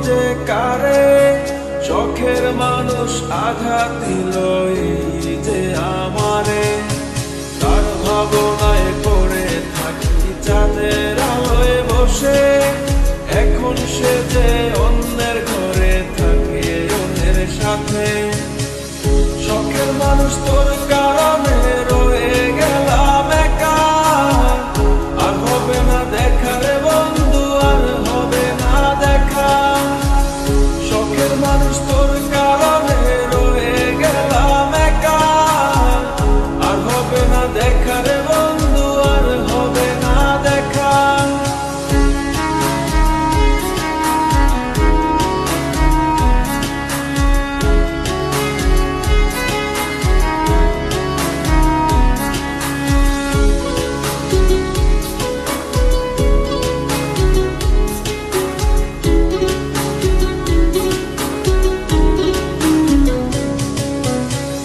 যে কারে, শখের মানুষ আঘাত দিল এই যে আমারে। তার ভাবনায় পড়ে থাকি চাঁদের আলোয় বসে, এখন সে যে অন্যের ঘরে থাকে অন্যের সাথে। শখের মানুষ তোর কারণে রয়ে গেলাম একা, আর হবে না দেখা রে বন্ধু, আর হবে না দেখা। শখের মানুষ তোর কারণে রয়ে গেলাম একা, আর হবে না দেখা রে বন্ধু, আর হবে না দেখা।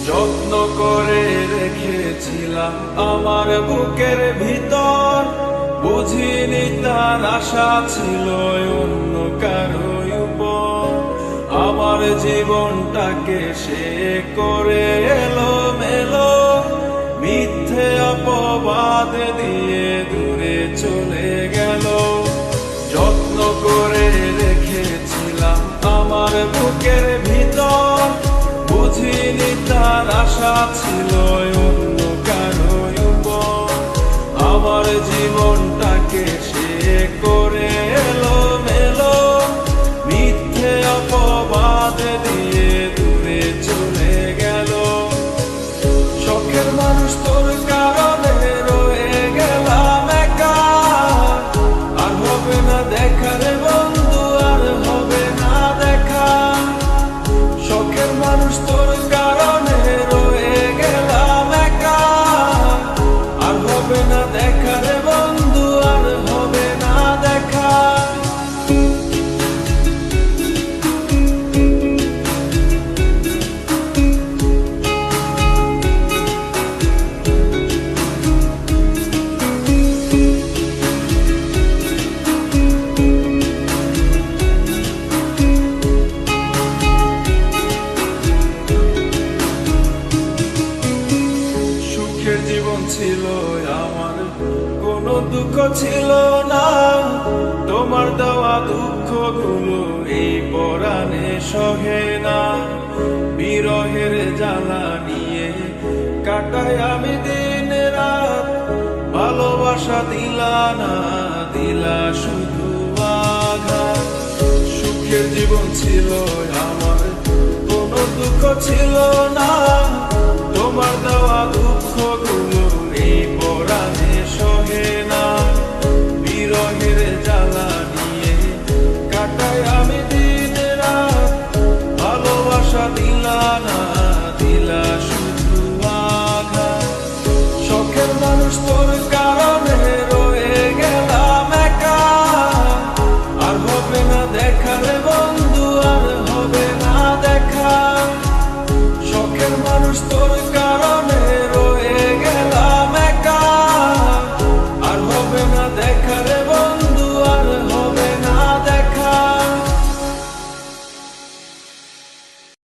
যত্ন করে রেখেছিলাম আমার বুকের ভিতর, বুঝিনি তার আশা ছিল অন্য কারো উপর। আমার জীবনটাকে সে করে এলো মেলো, মিথ্যে অপবাদ দিয়ে দূরে চলে গেল। যত্ন করে রেখেছিলাম আমার বুকের ভিতর, বুঝিনি তার আশা ছিল অন্য কারো উপর। আমার জীবনটাকে সে করে এলো মেলো, মিথ্যে অপবাদ দিয়ে দূরে চলে গেল। শখের মানুষ তোর কারণে রয়ে গেলাম একা, আর হবে না দেখা রে বন্ধু, আর হবে না দেখা। শখের মানুষ তোর কারণে রয়ে গেলাম একা, আর হবে না দেখা রে বন্ধু, আর হবে না দেখা। সুখের জীবন ছিল আমার, কোনো দুঃখ ছিল না। তোমার দেওয়া দুঃখগুলো এই পরাণে সহে না। বিরহের জ্বালা নিয়ে কাটাই আমি দিন রাত, ভালোবাসা দিলা না, দিলা শুধু আঘাত। সুখের জীবন ছিল আমার, কোনো দুঃখ ছিল না। তোমার দেওয়া দুঃখগুলো এই পরাণে সহে না। বিরহের জ্বালা নিয়ে কাটাই আমি দিন রাত, ভালোবাসা দিলা না, দিলা শুধু আঘাত। শখের মানুষ তোর কারণে রয়ে গেলাম একা, আর হবে না দেখা রে বন্ধু, আর হবে না দেখা। শখের মানুষ তোর